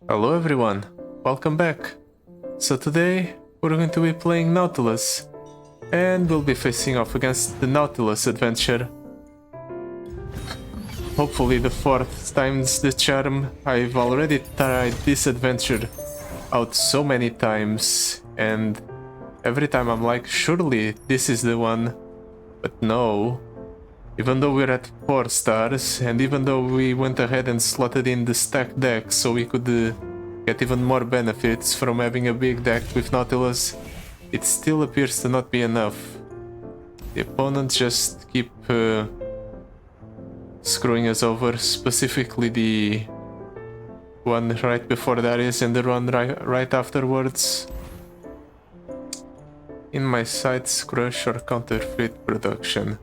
Hello everyone, welcome back. So today we're going to be playing Nautilus and we'll be facing off against the Nautilus adventure. Hopefully the fourth time's the charm. I've already tried this adventure out so many times and every time I'm like, surely this is the one. But no, even though we're at 4 stars and even though we went ahead and slotted in the stack deck so we could get even more benefits from having a big deck with Nautilus, it still appears to not be enough. The opponents just keep screwing us over, specifically the one right before Darius and the one right afterwards. In my sights, crush or counterfeit production.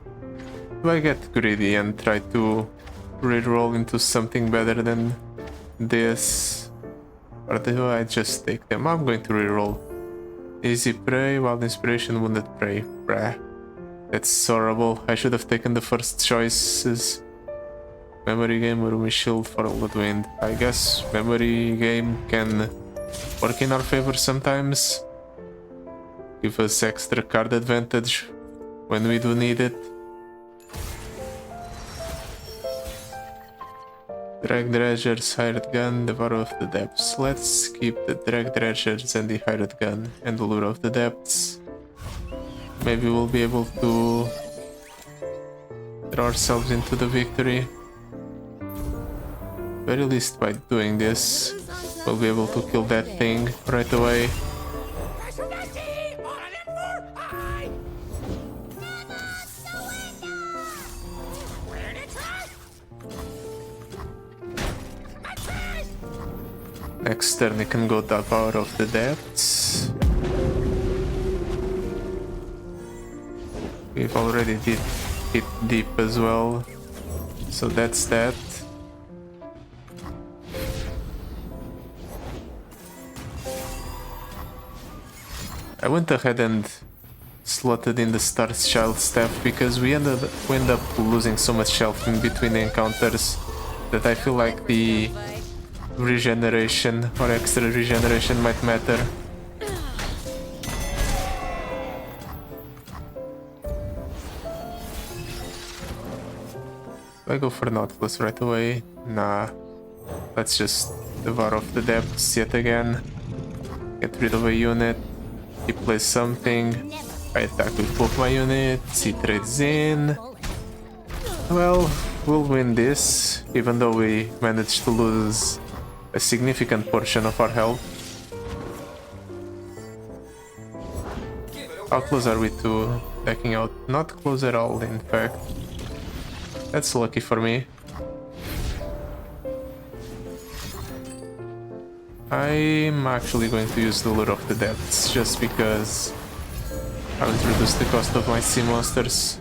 Do I get greedy and try to reroll into something better than this? Or do I just take them? I'm going to reroll. Easy prey, wild inspiration, wounded prey. Brah. That's horrible. I should have taken the first choices. Memory game, Rumi Shield for Bloodwind. I guess memory game can work in our favor sometimes. Give us extra card advantage when we do need it. Drag Dredgers, Hired Gun, Devourer of the Depths. Let's keep the Drag Dredgers and the Hired Gun and the Lure of the Depths. Maybe we'll be able to draw ourselves into the victory. Very least by doing this, we'll be able to kill that thing right away. Next turn it can go Devourer of the Depths. We've already hit deep as well, so that's that. I went ahead and slotted in the Star Child staff because we end up losing so much health in between the encounters that I feel like the regeneration or extra regeneration might matter. Do I go for Nautilus right away? Nah. Let's just Devour of the Depths yet again. Get rid of a unit. He plays something. I attack with both my units. He trades in. Well, we'll win this, even though we managed to lose a significant portion of our health. How close are we to decking out? Not close at all, in fact. That's lucky for me. I'm actually going to use the Lure of the Depths just because I'll introduce the cost of my sea monsters.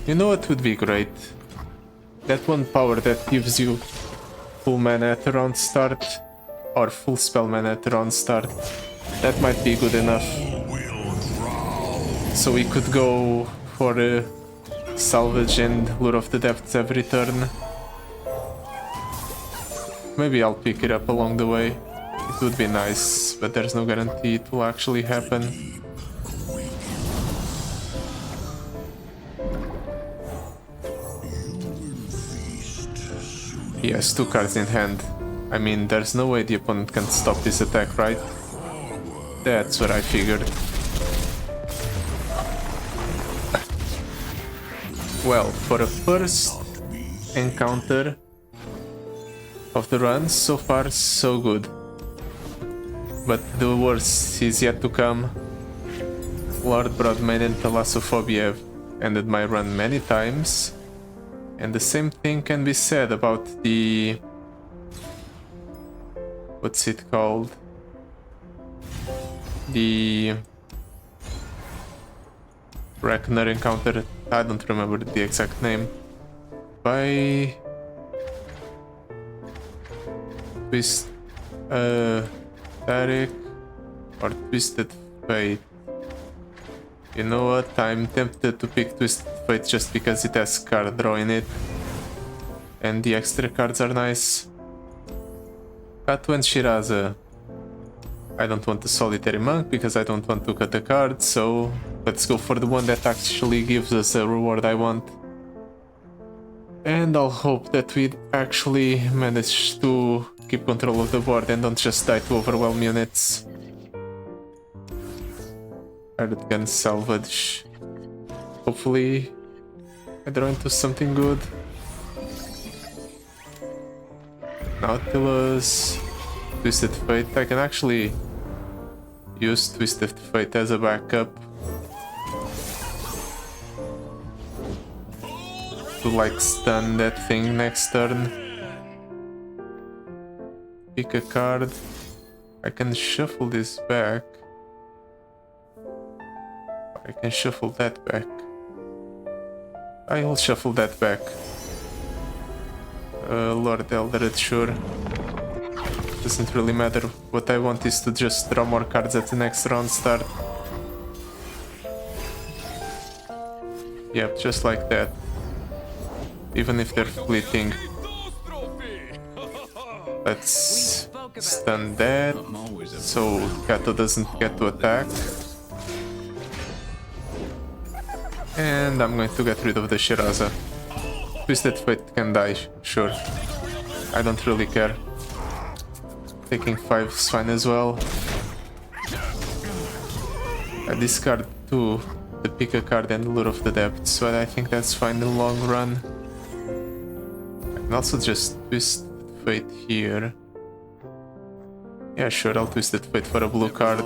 You know what would be great? That one power that gives you full mana at the round start, or full spell mana at the round start. That might be good enough. So we could go for a salvage and Lure of the Depths every turn. Maybe I'll pick it up along the way. It would be nice, but there's no guarantee it will actually happen. He has 2 cards in hand. I mean, there's no way the opponent can stop this attack, right? That's what I figured. Well, for a first encounter of the run, so far so good. But the worst is yet to come. Lord Broadmane and Thalassophobia have ended my run many times. And the same thing can be said about the... what's it called? The Reckoner encounter. I don't remember the exact name. By... Twist... Tarek or Twisted Fate. You know what? I'm tempted to pick Twisted Fate just because it has card draw in it. And the extra cards are nice. Katu and Shiraza. I don't want the Solitary Monk because I don't want to cut a card, so let's go for the one that actually gives us the reward I want. And I'll hope that we actually manage to keep control of the board and don't just die to overwhelm units. Card can salvage. Hopefully I draw into something good. Nautilus, Twisted Fate. I can actually use Twisted Fate as a backup to like stun that thing next turn. Pick a card. I can shuffle this back. I can shuffle that back. I will shuffle that back. Lord Eldred, sure. Doesn't really matter. What I want is to just draw more cards at the next round start. Yep, just like that. Even if they're fleeting. Let's stun that, so Kato doesn't get to attack. And I'm going to get rid of the Shiraza. Twisted Fate can die, sure. I don't really care. Taking 5 is fine as well. I discard 2 to pick a card and Lure of the Depths, so I think that's fine in the long run. I can also just Twist Fate here. Yeah, sure, I'll Twisted Fate for a blue card.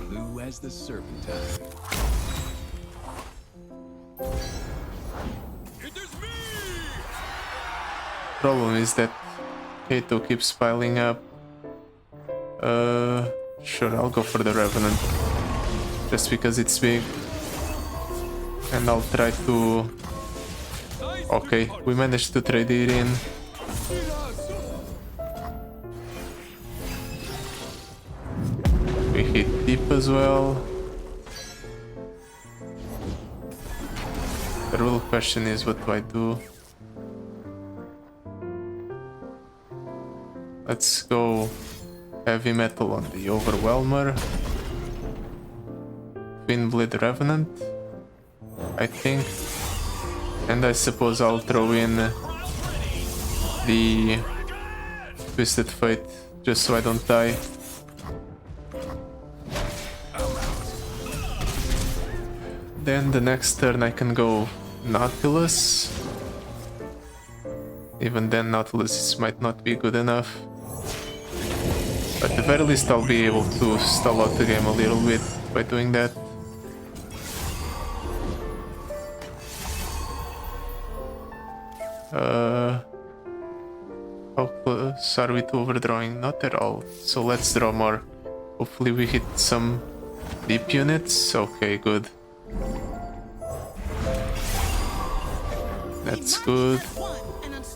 Blue as the serpentine. Problem is that Kato keeps piling up. Sure, I'll go for the Revenant. Just because it's big. And I'll try to... Okay, we managed to trade it in. We hit deep as well. The real question is, what do I do? Let's go heavy metal on the Overwhelmer. Twinblade Revenant, I think. And I suppose I'll throw in the Twisted Fate just so I don't die. Then the next turn I can go Nautilus. Even then Nautilus might not be good enough. But at the very least I'll be able to stall out the game a little bit by doing that. How close are we to overdrawing? Not at all. So let's draw more. Hopefully we hit some deep units. Okay, good. That's good.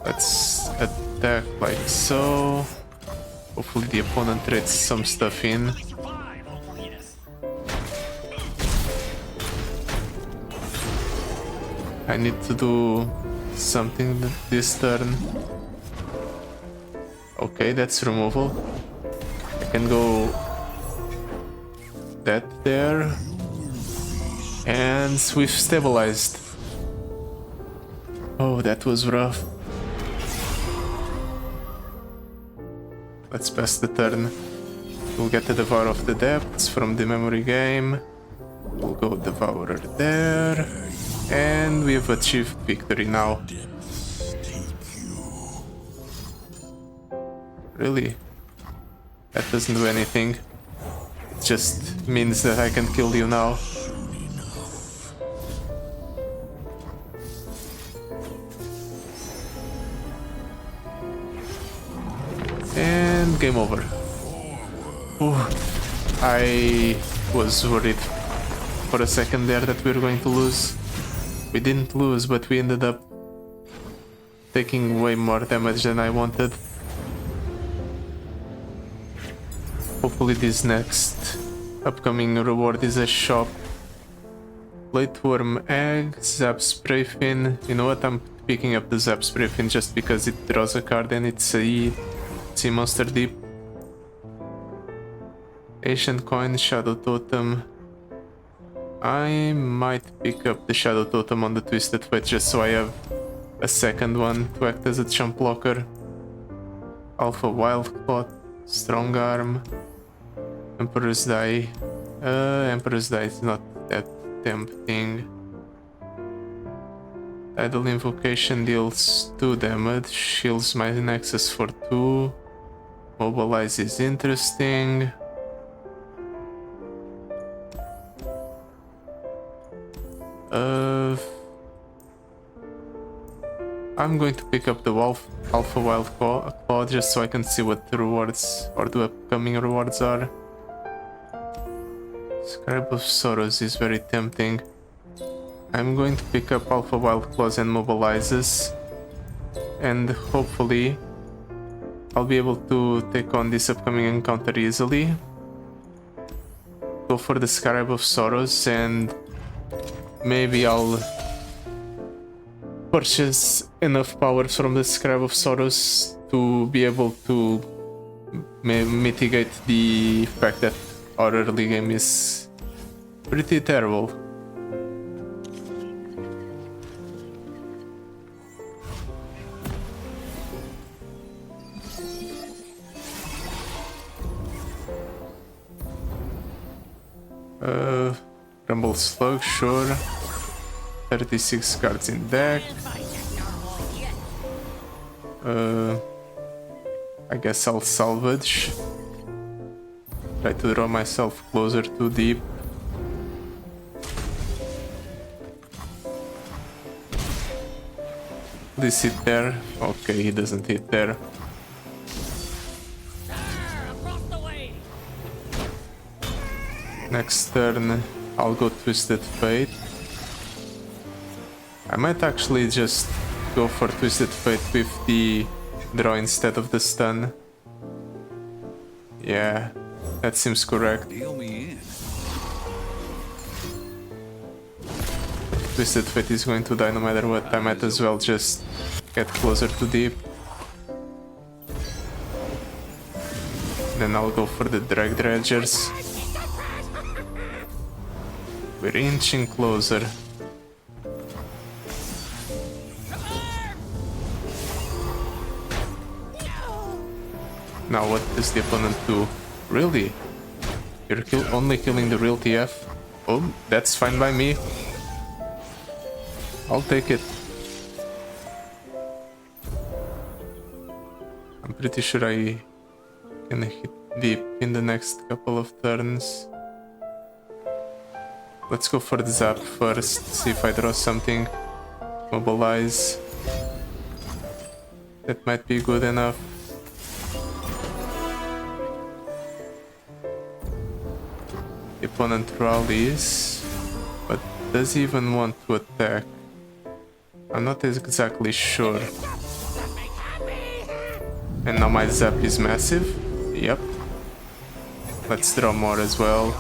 Let's attack like so. Hopefully the opponent trades some stuff in. I need to do something this turn. Okay, that's removal. I can go that there. And we've stabilized. Oh, that was rough. Let's pass the turn. We'll get the Devour of the Depths from the memory game. We'll go Devourer there. And we have achieved victory now. Really? That doesn't do anything. It just means that I can kill you now. And game over. Ooh, I was worried for a second there that we were going to lose. We didn't lose, but we ended up taking way more damage than I wanted. Hopefully this next upcoming reward is a shop. Late Worm Egg, Zap Spray Fin. You know what, I'm picking up the Zap's Briefing just because it draws a card and it's a sea monster deep. Ancient Coin, Shadow Totem. I might pick up the Shadow Totem on the Twisted Fate just so I have a second one to act as a chump blocker. Alpha Wild Clot, Strong Arm, Emperor's Die. Emperor's Die is not that tempting. Tidal Invocation deals 2 damage, shields my Nexus for 2. Mobilize is interesting. I'm going to pick up the Alpha Wild Claw just so I can see what the rewards or the upcoming rewards are. Scribe of Sorrows is very tempting. I'm going to pick up Alpha Wild Claws and Mobilizes, and hopefully I'll be able to take on this upcoming encounter easily. Go for the Scribe of Sorrows and maybe I'll purchase enough power from the Scribe of Sorrows to be able to mitigate the fact that our early game is pretty terrible. Rumble Slug, sure. 36 cards in deck. I guess I'll salvage. Try to draw myself closer to deep. This hit there. Okay, he doesn't hit there. Next turn, I'll go Twisted Fate. I might actually just go for Twisted Fate with the draw instead of the stun. Yeah, that seems correct. Deal me in. Twisted Fate is going to die no matter what. I might as well just get closer to deep. Then I'll go for the Drag Dredgers. We're inching closer. Now what does the opponent do? Really? You're only killing the real TF? Oh, that's fine by me. I'll take it. I'm pretty sure I can hit deep in the next couple of turns. Let's go for the zap first, see if I draw something. Mobilize. That might be good enough. The opponent rallies, but does he even want to attack? I'm not exactly sure. And now my zap is massive. Yep. Let's draw more as well.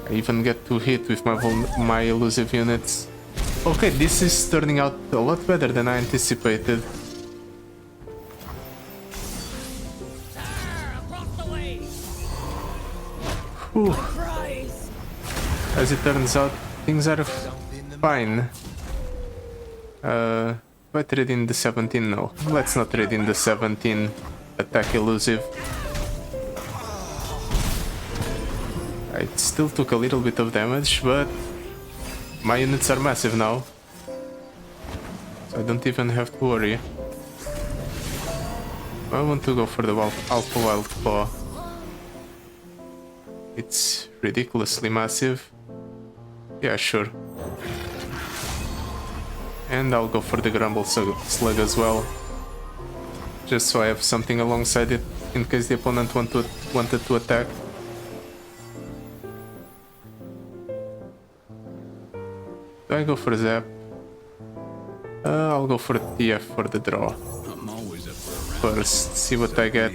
I even get to hit with my elusive units. Okay, this is turning out a lot better than I anticipated. Whew. As it turns out, things are fine. Do I trade in the 17? No. Let's not trade in the 17. Attack elusive. It still took a little bit of damage, but my units are massive now. So I don't even have to worry. I want to go for the Alpha Wild Claw. It's ridiculously massive. Yeah, sure. And I'll go for the Grumble Slug as well. Just so I have something alongside it in case the opponent wanted to attack. Do I go for Zap? I'll go for TF for the draw. First, see what I get.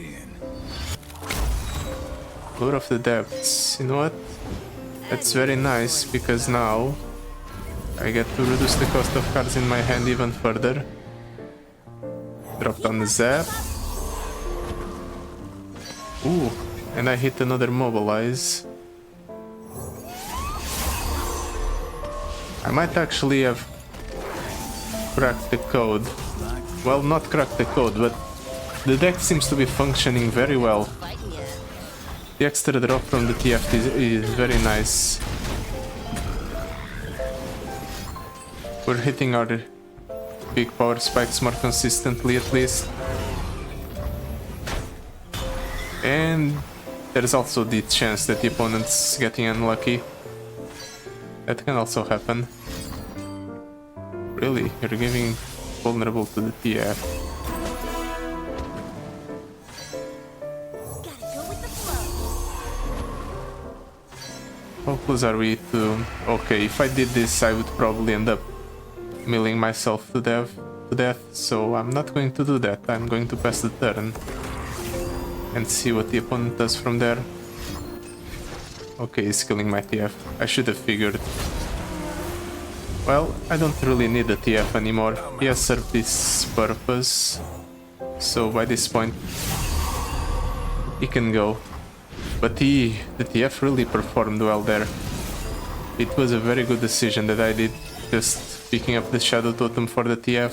Lure of the Depths. You know what? That's very nice because now I get to reduce the cost of cards in my hand even further. Drop down the zap. Ooh, and I hit another mobilize. I might actually have cracked the code. Well, not cracked the code, but the deck seems to be functioning very well. The extra drop from the TF is very nice. We're hitting our big power spikes more consistently at least. And there's also the chance that the opponent's getting unlucky. That can also happen. Really, you're giving vulnerable to the TF. How close are we to... Okay, if I did this I would probably end up milling myself to death, so I'm not going to do that. I'm going to pass the turn and see what the opponent does from there. Okay, he's killing my TF. I should have figured. Well, I don't really need the TF anymore. He has served his purpose, so by this point he can go. But the TF really performed well there. It was a very good decision that I did, just picking up the Shadow Totem for the TF.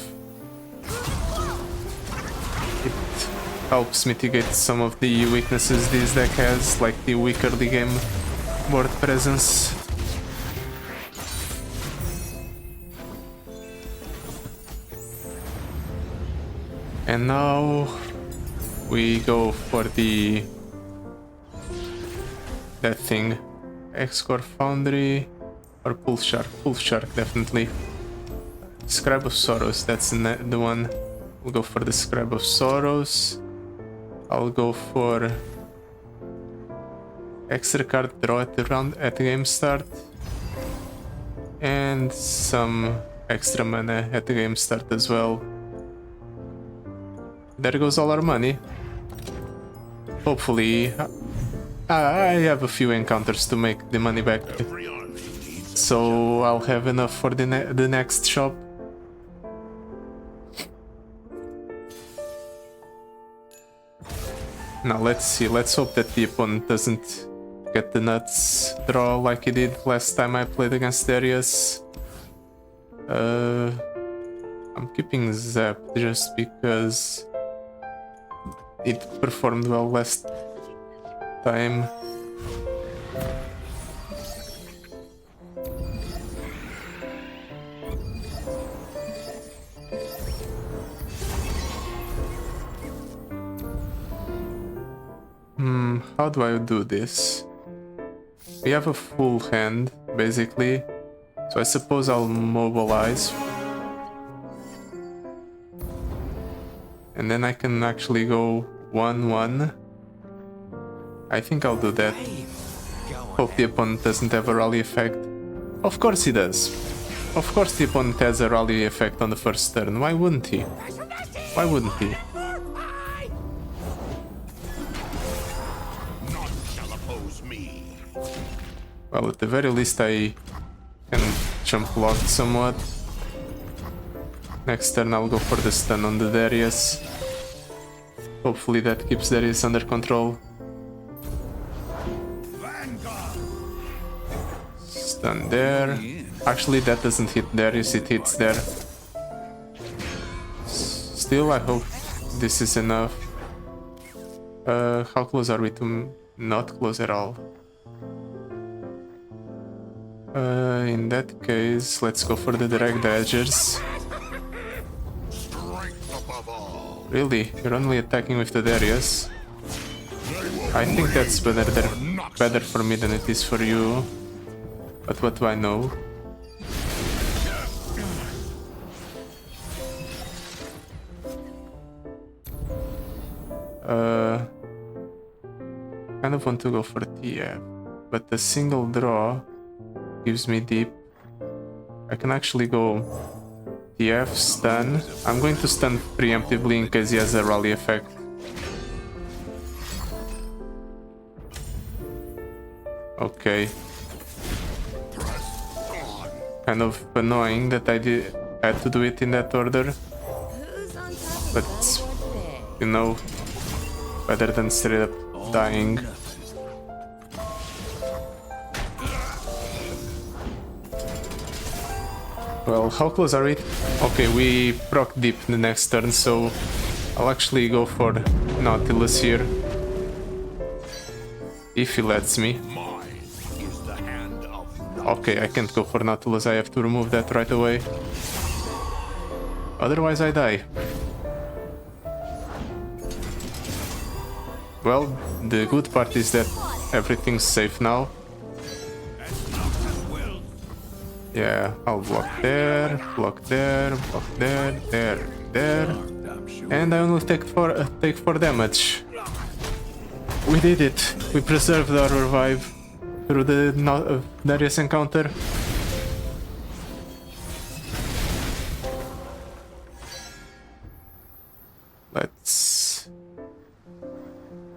It helps mitigate some of the weaknesses this deck has, like the weak early game board presence. And now we go for that thing. X-Core Foundry or Pool Shark? Pool Shark, definitely. Scribe of Sorrows, that's the one. We'll go for the Scribe of Sorrows. I'll go for extra card draw at the game start. And some extra mana at the game start as well. There goes all our money. Hopefully, I have a few encounters to make the money back, so I'll have enough for the next shop. Now let's see, let's hope that the opponent doesn't get the nuts draw like he did last time I played against Darius. I'm keeping Zap just because it performed well last time. How do I do this? We have a full hand, basically, so I suppose I'll mobilize. And then I can actually go 1-1. I think I'll do that. Hope the opponent doesn't have a rally effect. Of course he does. Of course the opponent has a rally effect on the first turn. Why wouldn't he? Why wouldn't he? Well, at the very least I can jump block somewhat. Next turn I'll go for the stun on the Darius. Hopefully that keeps Darius under control. Stun there. Actually that doesn't hit Darius, it hits there. Still, I hope this is enough. How close are we to... not close at all. In that case, let's go for the direct dodgers. Really? You're only attacking with the Darius? I think that's better for me than it is for you. But what do I know? Kind of want to go for TF, but the single draw gives me deep. I can actually go TF, stun. I'm going to stun preemptively in case he has a rally effect. Okay. kind of annoying that had to do it in that order. Who's on top But, of the leaderboard today? you know, better than straight up dying. Well, how close are we? Okay, we proc deep the next turn, so I'll actually go for Nautilus here. If he lets me. Okay, I can't go for Nautilus, I have to remove that right away. Otherwise I die. Well, the good part is that everything's safe now. Yeah, I'll block there, block there, block there, there. And I only take 4 damage. We did it. We preserved our revive through the Darius encounter. Let's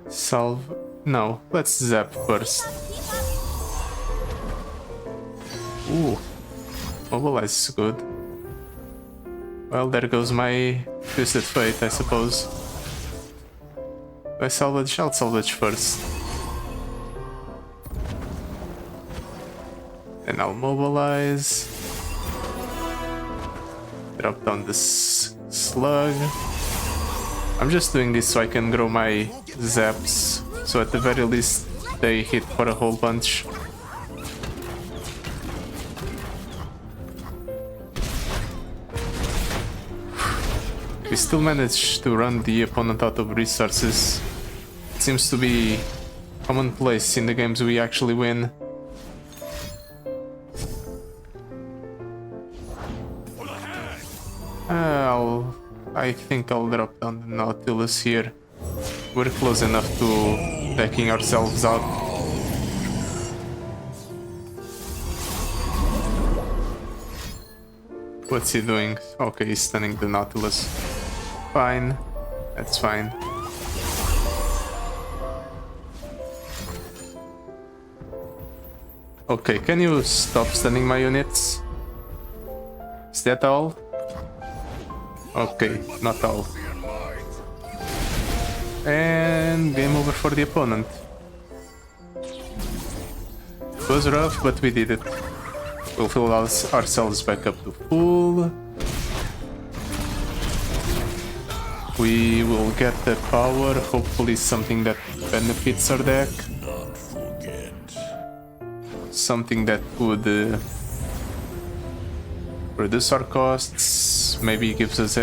salve. No, let's zap first. Ooh, mobilize is good. Well, there goes my Twisted Fate, I suppose. Do I salvage? I'll salvage first. Then I'll mobilize. Drop down this slug. I'm just doing this so I can grow my zaps, so at the very least they hit for a whole bunch. We still managed to run the opponent out of resources. It seems to be commonplace in the games we actually win. I think I'll drop down the Nautilus here. We're close enough to decking ourselves out. What's he doing? Okay, he's stunning the Nautilus. Fine. That's fine. Okay, can you stop stunning my units? Is that all? Okay, not all. And game over for the opponent. It was rough, but we did it. We'll fill ourselves back up to full. We will get the power, hopefully something that benefits our deck. Something that would reduce our costs, maybe gives us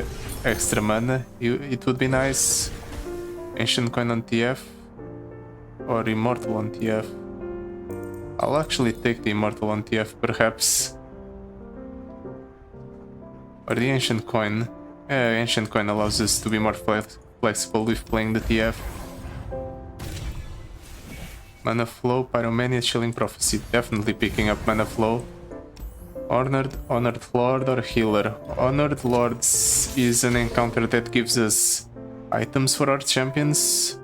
extra mana. It would be nice. Ancient Coin on TF or Immortal on TF. I'll actually take the Immortal on TF perhaps. Or the Ancient Coin. Ancient Coin allows us to be more flexible with playing the TF. Mana Flow, Pyromania, Chilling Prophecy. Definitely picking up Mana Flow. Honored Lord or Healer. Honored Lords is an encounter that gives us items for our champions.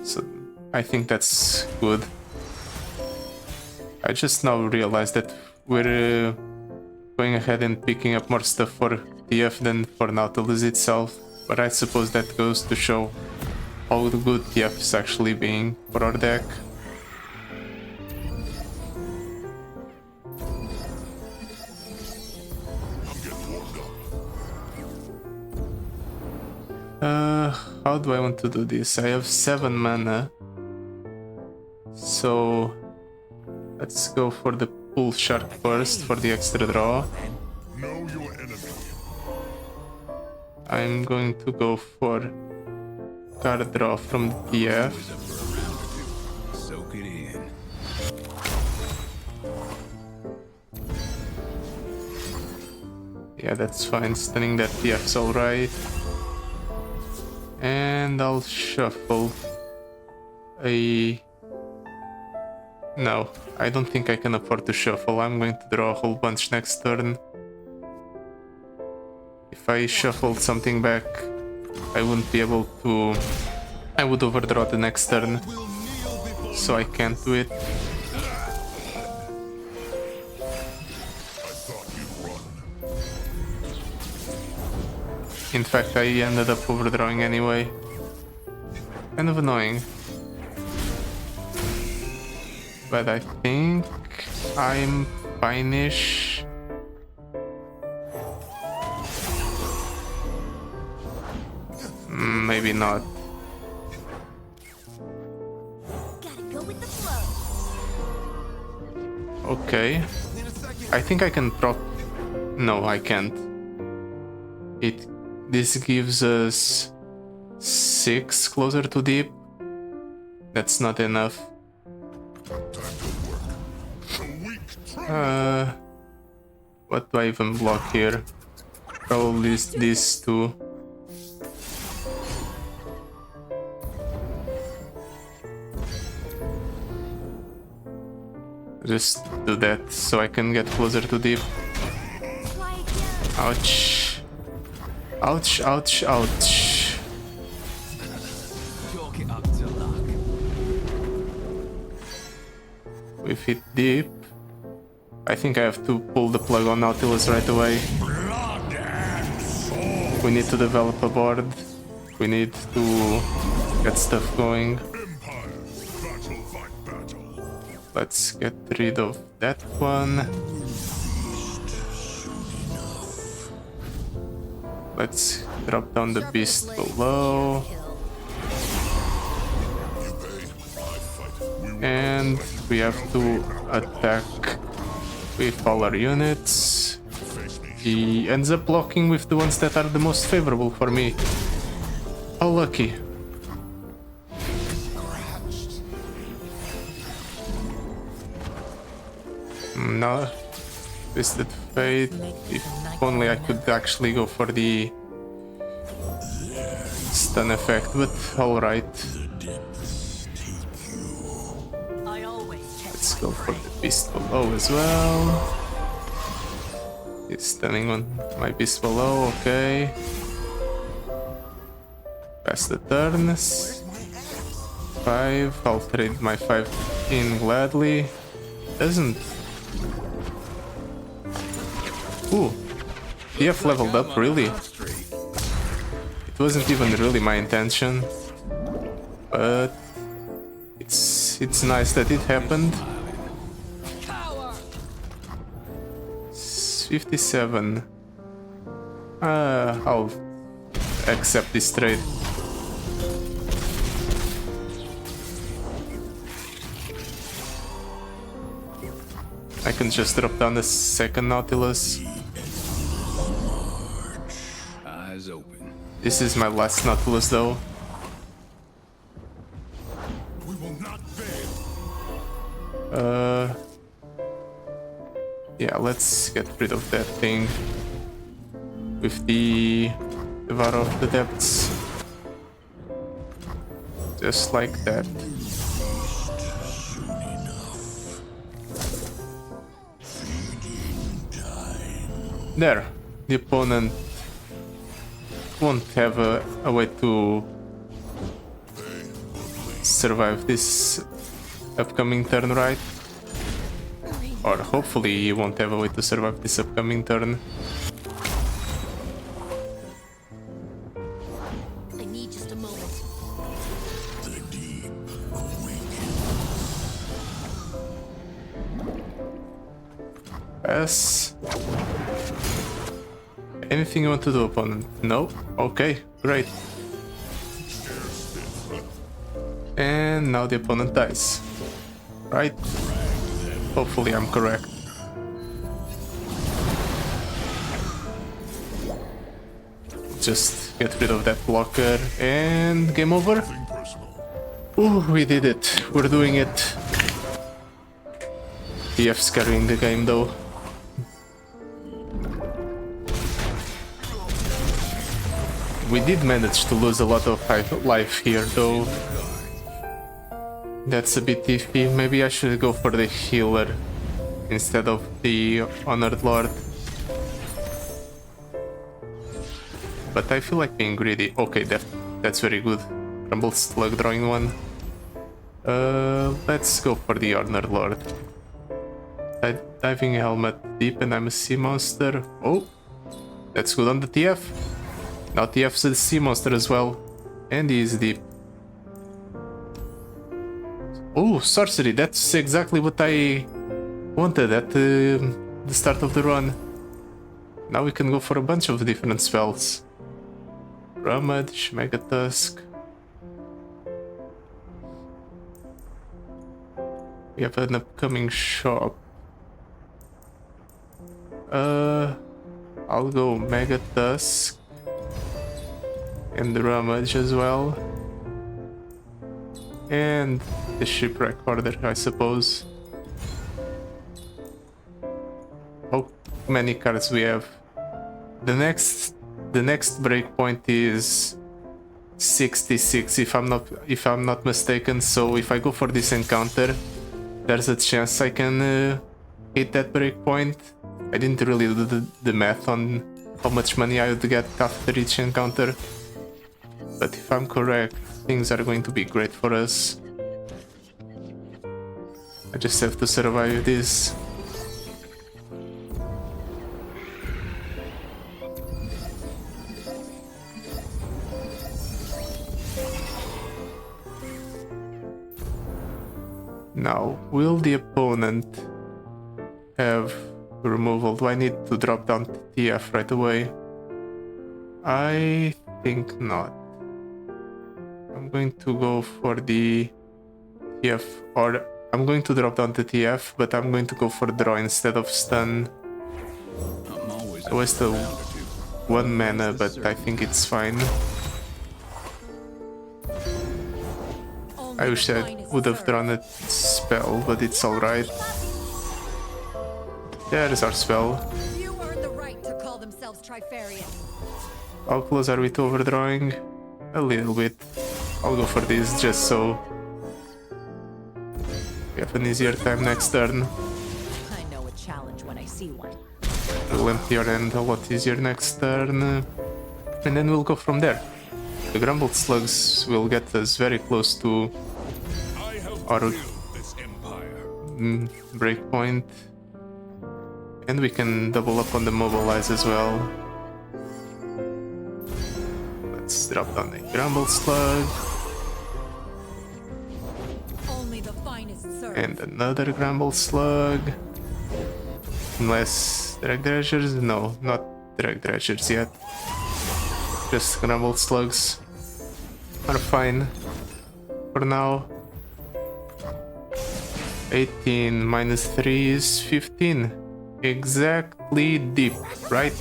So I think that's good. I just now realized that we're going ahead and picking up more stuff for TF than for Nautilus itself. But I suppose that goes to show how good TF is actually being for our deck. How do I want to do this? I have 7 mana. So let's go for the Pool Shark first for the extra draw. I'm going to go for card draw from the TF. Soak it in. Yeah, that's fine. Stunning that TF's alright. And I'll shuffle a... No, I don't think I can afford to shuffle. I'm going to draw a whole bunch next turn. If I shuffled something back, I wouldn't be able to... I would overdraw the next turn. So I can't do it. In fact, I ended up overdrawing anyway. Kind of annoying. But I think I'm fine-ish. Maybe not. Gotta go with the flow. Okay. I think I can proc... No, I can't. This gives us 6 closer to deep. That's not enough. What do I even block here? Probably these two. Just do that so I can get closer to deep. Try again. Ouch. Ouch, ouch, ouch. Chalk it up to luck. We've hit deep. I think I have to pull the plug on Nautilus right away. We need to develop a board. We need to get stuff going. Let's get rid of that one. Let's drop down the beast below. And we have to attack with all our units. He ends up blocking with the ones that are the most favorable for me. How lucky. No, Twisted Fate. If only I could actually go for the stun effect, but alright. Let's go for the beast below as well. He's stunning on my beast below, okay. Pass the turns. 5, I'll trade my 5 in gladly. Doesn't... Ooh, TF leveled up, really? It wasn't even really my intention, but it's nice that it happened. 57. I'll accept this trade. I can just drop down the second Nautilus. Eyes open. This is my last Nautilus though. We will not fail. Yeah, let's get rid of that thing with the Devourer of the Depths. Just like that. There, the opponent won't have a way to survive this upcoming turn, right? Or hopefully he won't have a way to survive this upcoming turn. I need just a moment. Pass. Anything you want to do, opponent? No? Okay, great. And now the opponent dies. Right? Hopefully I'm correct. Just get rid of that blocker and game over. Ooh, we did it. We're doing it. TF's carrying the game though. We did manage to lose a lot of life here though. That's a bit iffy. Maybe I should go for the healer instead of the Honored Lord. But I feel like being greedy. Okay, that's very good. Rumble Slug drawing one. Let's go for the Honored Lord. Diving Helmet deep and I'm a sea monster. Oh, that's good on the TF. Now TF's a sea monster as well. And he is deep. Oh, sorcery, that's exactly what I wanted at the start of the run. Now we can go for a bunch of different spells. Rummage, Mega Tusk. We have an upcoming shop. I'll go Mega Tusk and the Rummage as well. And the Shipwreck Order, I suppose. How many cards we have? The next breakpoint is 66 if I'm not mistaken, so if I go for this encounter, there's a chance I can hit that breakpoint. I didn't really do the math on how much money I would get after each encounter, but if I'm correct, things are going to be great for us. I just have to survive this. Now, will the opponent have removal? Do I need to drop down TF right away? I think not. I'm going to go for the TF, or I'm going to drop down the TF, but I'm going to go for draw instead of stun. I wasted 1 mana, but I think it's fine. I wish I would have drawn a spell, but it's alright. There's our spell. You earned the right to call themselves Trifarian. How close are we to overdrawing? A little bit. I'll go for this just so we have an easier time next turn. I know a challenge when I see one. We'll empty our end a lot easier next turn. And then we'll go from there. The Grumbled Slugs will get us very close to our breakpoint. And we can double up on the Mobilize as well. Let's drop down the Grumbled Slug. Only the finest serve. And another Grumbled Slug. Unless Drag Dredgers? No, not Drag Dredgers yet. Just Grumbled Slugs are fine for now. 18 minus 3 is 15. Exactly deep, right?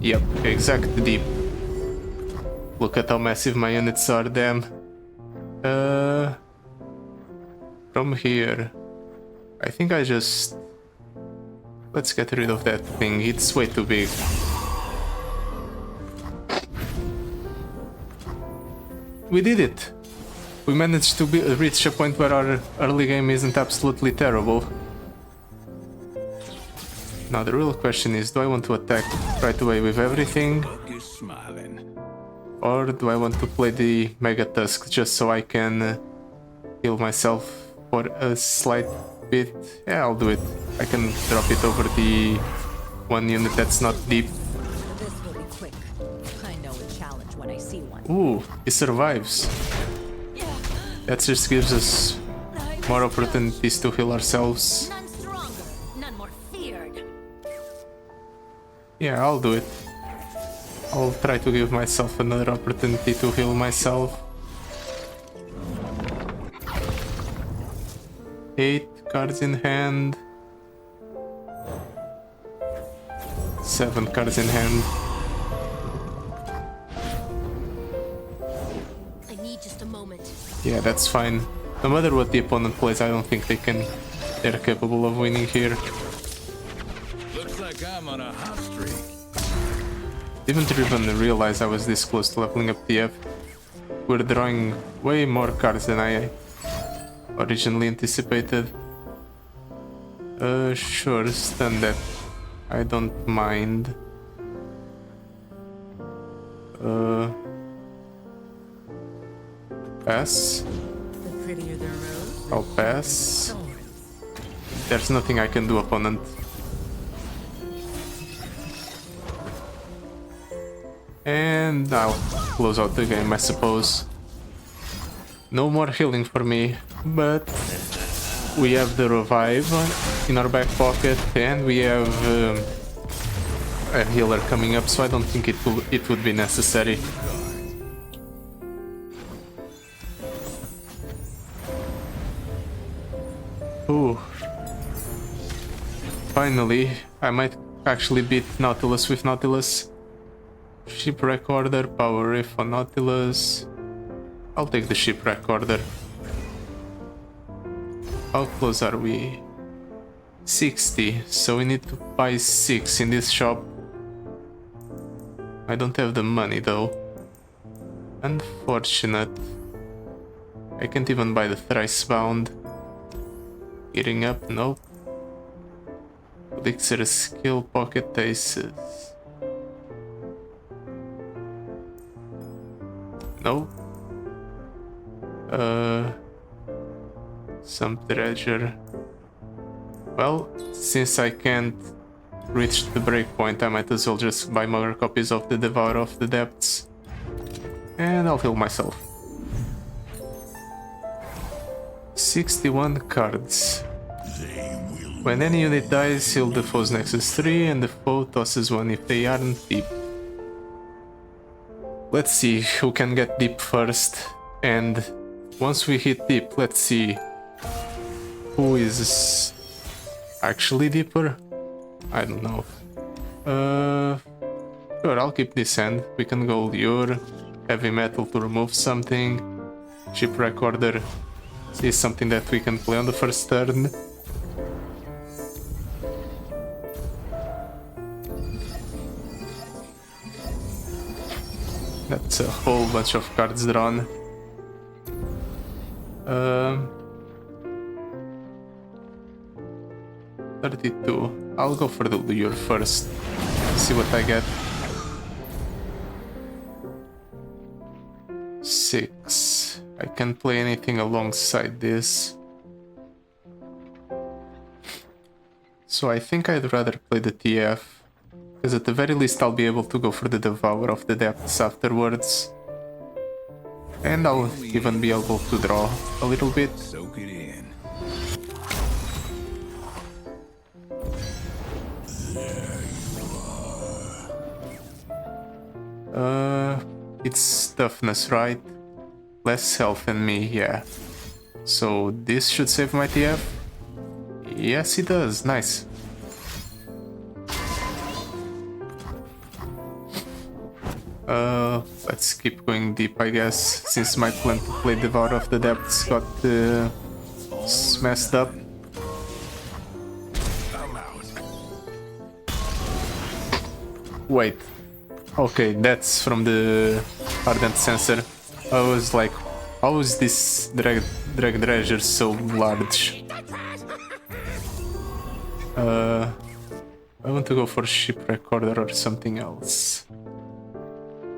Yep, exact deep. Look at how massive my units are, damn. From here, I think I just... Let's get rid of that thing, it's way too big. We did it! We managed to reach a point where our early game isn't absolutely terrible. Now the real question is, do I want to attack right away with everything? Or do I want to play the Mega Tusk just so I can heal myself for a slight bit? Yeah, I'll do it. I can drop it over the one unit that's not deep. This will be quick. I know a challenge when I see one. Ooh, he survives. That just gives us more opportunities to heal ourselves. None stronger, none more feared. Yeah, I'll do it. I'll try to give myself another opportunity to heal myself. 8 cards in hand. 7 cards in hand. I need just a moment. Yeah, that's fine. No matter what the opponent plays, I don't think they're capable of winning here. Looks like I'm on a hot streak. Didn't even realize I was this close to leveling up TF. We're drawing way more cards than I originally anticipated. Sure, stun that. I don't mind. Pass. The prettier the rose, I'll pass. There's nothing I can do, opponent. And I'll close out the game, I suppose. No more healing for me, but we have the revive in our back pocket, and we have a healer coming up, so I don't think it would be necessary. Ooh. Finally, I might actually beat Nautilus with Nautilus. Shipwreck order, power reef on Nautilus. I'll take the shipwreck order. How close are we? 60, so we need to buy 6 in this shop. I don't have the money though. Unfortunate. I can't even buy the thrice bound. Gearing up, nope. Elixir skill, pocket aces. Nope. Some treasure. Well, since I can't reach the breakpoint, I might as well just buy more copies of the Devourer of the Depths. And I'll heal myself. 61 cards. When any unit dies, heal the foe's nexus 3 and the foe tosses 1 if they aren't deep. Let's see who can get deep first, and once we hit deep, let's see who is actually deeper. I don't know. Sure, I'll keep this hand. We can go Lure, Heavy Metal to remove something. Shipwreck Order is something that we can play on the first turn. That's a whole bunch of cards drawn. 32. I'll go for the Lure first. See what I get. 6. I can't play anything alongside this. So I think I'd rather play the TF. Because at the very least I'll be able to go for the Devourer of the Depths afterwards. And I'll even be able to draw a little bit. Soak it in. It's toughness, right? Less health than me, yeah. So this should save my TF? Yes, it does. Nice. Let's keep going deep, I guess, since my plan to play Devourer of the Depths got messed up. Wait. Okay, that's from the Ardent Sensor. I was like, how is this drag treasure so large? I want to go for Shipwreck Order or something else.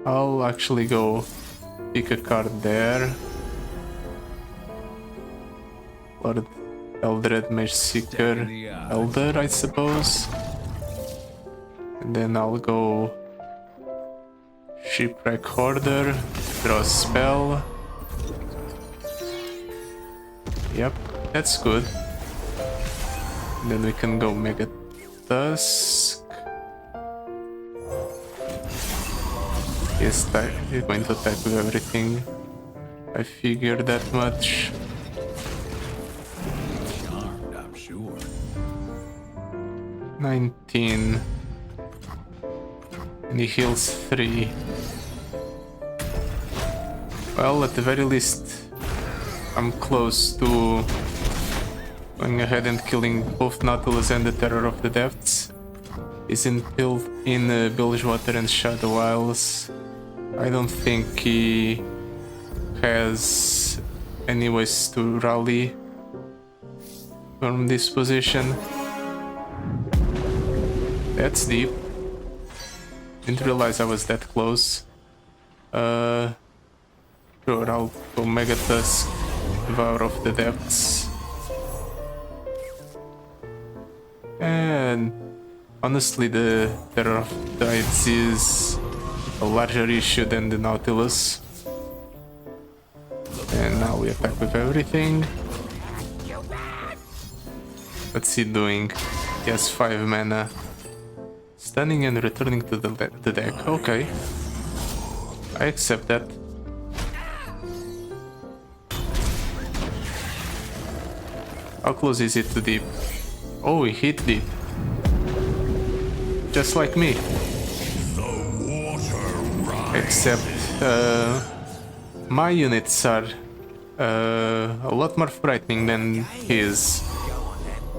I'll actually go pick a card there. Lord Eldred Mage Seeker Elder, I suppose. And then I'll go Shipwreck Order, draw a spell. Yep, that's good. And then we can go Mega Tusk. Yes, you're going to attack with everything. I figured that much. Charmed, I'm sure. 19. And he heals 3. Well, at the very least, I'm close to going ahead and killing both Nautilus and the Terror of the Depths. He's in Bilgewater and Shadow Isles. I don't think he has any ways to rally from this position. That's deep. Didn't realize I was that close. Sure, I'll go Mega Tusk, Devourer of the Depths. And honestly, the Terror of the Tides is a larger issue than the Nautilus. And now we attack with everything. What's he doing? He has 5 mana. Stunning and returning to the deck. Okay. I accept that. How close is it to deep? Oh, he hit deep. Just like me. Except my units are a lot more frightening than his.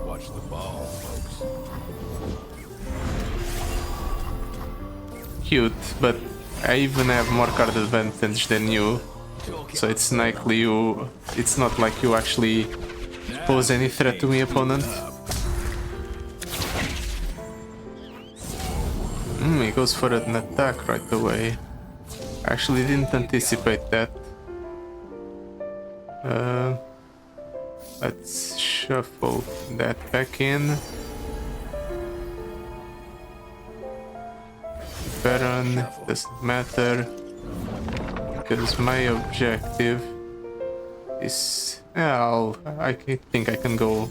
Watch the ball, folks. Cute, but I even have more card advantage than you. So it's likely you. It's not like you actually pose any threat to me, opponent. He goes for an attack right away. Actually didn't anticipate that. Let's shuffle that back in. Baron, doesn't matter. Because my objective is... yeah, I think I can go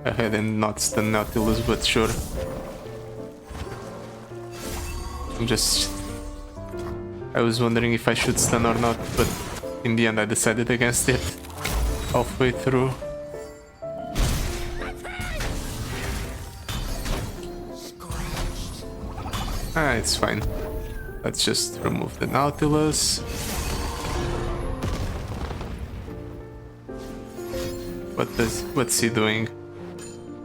ahead and not stun Nautilus, but sure. I was wondering if I should stun or not, but in the end I decided against it halfway through. It's fine. Let's just remove the Nautilus. What's he doing?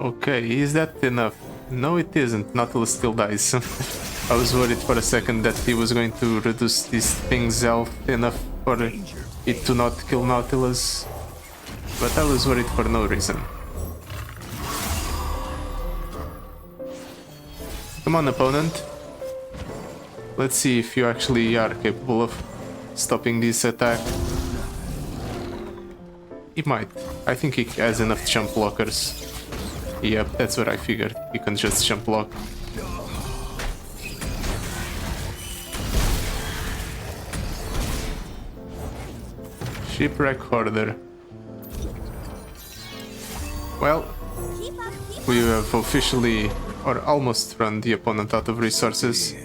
Okay, is that enough? No, it isn't. Nautilus still dies. I was worried for a second that he was going to reduce this thing's health enough for it to not kill Nautilus, but I was worried for no reason. Come on, opponent. Let's see if you actually are capable of stopping this attack. He might. I think he has enough jump blockers. Yep, that's what I figured. He can just jump block. Shipwreck Hoarder. Well, we have officially or almost run the opponent out of resources.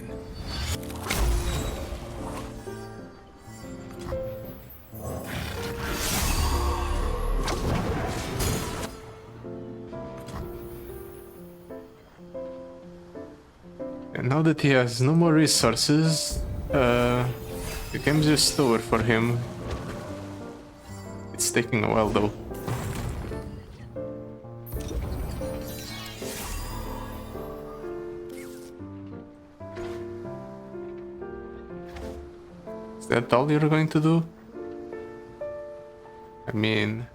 And now that he has no more resources, the game's just over for him. It's taking a while though. Is that all you're going to do? I mean,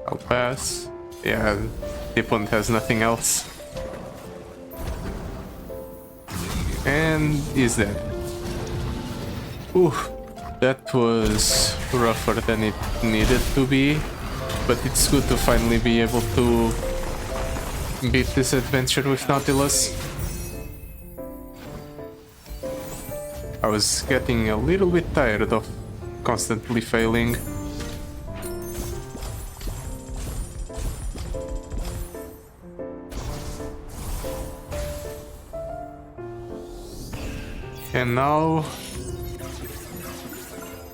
I'll pass. Yeah, the opponent has nothing else. And he's dead. Ooh, that was rougher than it needed to be, but it's good to finally be able to beat this adventure with Nautilus. I was getting a little bit tired of constantly failing. And now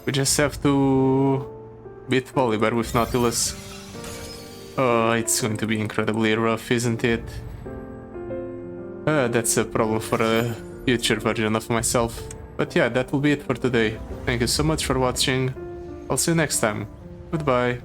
we just have to beat Volibear with Nautilus. Oh, it's going to be incredibly rough, isn't it? That's a problem for a future version of myself. But yeah, that will be it for today. Thank you so much for watching. I'll see you next time. Goodbye.